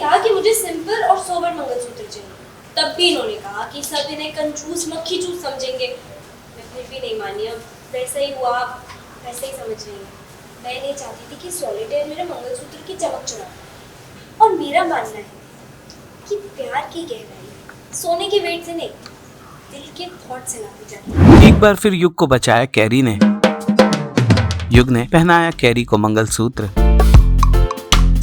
कहा कि मुझे सिंपल और सोबर मंगलसूत्र चाहिए, तब भी इन्होंने कहा कि सब इन्हें कंजूस मक्खी चूस समझेंगे। मैं फिर भी नहीं मानी, अब वैसा ही हुआ, वैसे ही समझ रही हूँ। मैं नहीं चाहती थी कि सॉलिटेयर मेरे मंगलसूत्र की चमक चुराए। और मेरा मानना है कि प्यार की गहराई सोने के वेट से नहीं, दिल के थॉट से नापी जाती है। एक बार फिर युग को बचाया कैरी ने। युग ने पहनाया कैरी को मंगलसूत्र।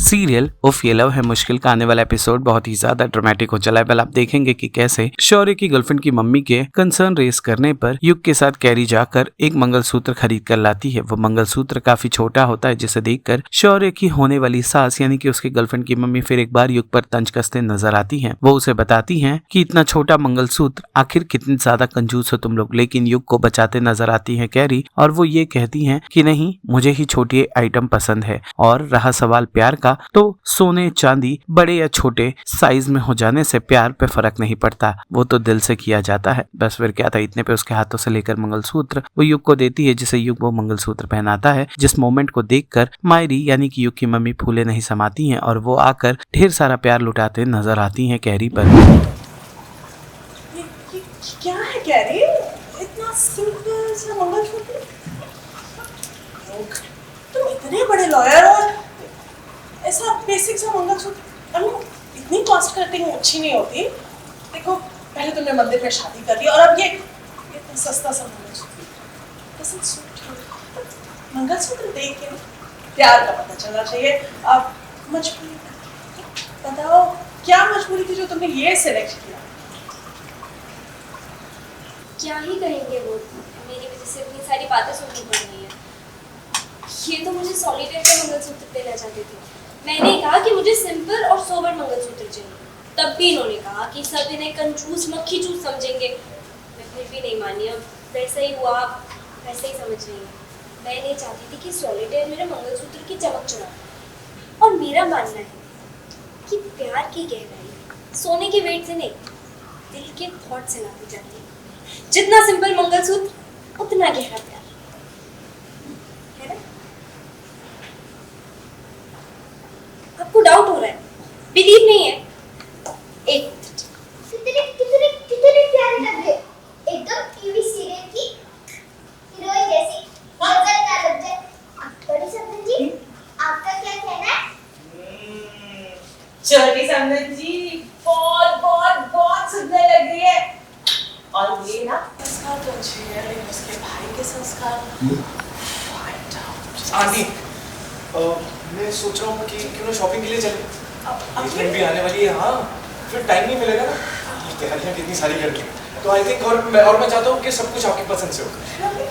सीरियल उफ ये लव है मुश्किल का आने वाला एपिसोड बहुत ही ज्यादा ड्रामेटिक हो चला है। पहले आप देखेंगे कि कैसे शौर्य की गर्लफ्रेंड की मम्मी के कंसर्न रेस करने पर युग के साथ कैरी जाकर एक मंगलसूत्र खरीद कर लाती है। वो मंगलसूत्र काफी छोटा होता है, जिसे देखकर शौर्य की होने वाली सास यानी कि उसकी गर्लफ्रेंड की मम्मी फिर एक बार युग पर तंज कसते नजर आती है। वो उसे बताती है कि इतना छोटा मंगलसूत्र, आखिर कितनी ज्यादा कंजूस हो तुम लोग। लेकिन युग को बचाते नजर आती है कैरी और वो ये कहती है कि नहीं, मुझे ही छोटी आइटम पसंद है। और रहा सवाल प्यार का, तो सोने चांदी बड़े या छोटे साइज में हो जाने से प्यार पे फर्क नहीं पड़ता, वो तो दिल से किया जाता है। बस फिर क्या था, इतने पे उसके हाथों से लेकर मंगलसूत्र वो युग को देती है, जिसे युग वो मंगलसूत्र पहनाता है। जिस मोमेंट को देखकर मायरी यानी कि युग की मम्मी फूले नहीं समाती हैं और वो आकर ढेर सारा प्यार लुटाते नजर आती हैं कैरी पर। ये क्या है कैरी? इतना सिंपल सा मंगलसूत्र? तुम इतने बड़े लॉयर और ऐसा बेसिक सा मंगलसूत्र, इतनी कॉस्ट कटिंग अच्छी नहीं होती। देखो, पहले तुमने मंदिर में शादी कर ली और अब ये इतना सस्ता सा mangalsutra doesn't suit you। Mangalsutra देख के प्यार का पता चलना चाहिए। अब मजबूरी बताओ, क्या मजबूरी थी जो तुमने ये सिलेक्ट किया? क्या ही कहेंगे वो, मेरी वजह से इतनी सारी बातें सुननी पड़ रही है। ये तो मुझे सॉलिटेयर का मंगलसूत्र देना चाहते थे। मैंने कहा कि मुझे सिंपल और सोबर मंगलसूत्र चाहिए, तब भी इन्होंने कहा कि सब इन्हें कंजूस मक्खी चूस समझेंगे। मैं फिर भी नहीं मानी, अब वैसा ही हुआ, वैसे ही समझ रही हूँ। मैं नहीं चाहती थी कि सॉलिटेयर मेरे मंगलसूत्र की चमक चुराए। और मेरा मानना है कि प्यार की गहराई सोने के वेट से नहीं, दिल के थॉट से नापी जाती है। जितना सिंपल मंगलसूत्र उतना गहरा प्यार, है ना? आपको डाउट हो रहा है, बिलीव नहीं है? एक कितने प्यारे लग रहे, एकदम टीवी सीरियल की हीरोइन जैसी। नजर ना लग जाए। बड़ी समझन जी, आपका क्या कहना है? छोटी समझन जी बहुत बहुत बहुत सुंदर लग रही है। और ये ना संस्कार तो अच्छी है, लेकिन उसके भाई के संस्कार आंटी, मैं सोच रहा हूँ कि क्यों ना शॉपिंग के लिए चले। फ्रेंड भी आने वाली है। हाँ, फिर टाइम नहीं मिलेगा ना, तैयारियाँ कितनी सारी करके। तो आई थिंक और मैं चाहता हूँ कि सब कुछ आपकी पसंद से हो,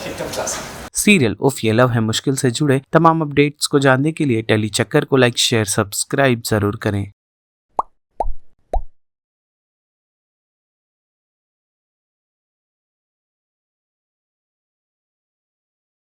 एकदम क्लासिक। सीरियल उफ ये लव है मुश्किल से जुड़े तमाम अपडेट्स को जानने के लिए टेली चक्कर को लाइक शेयर सब्सक्राइब जरूर करें।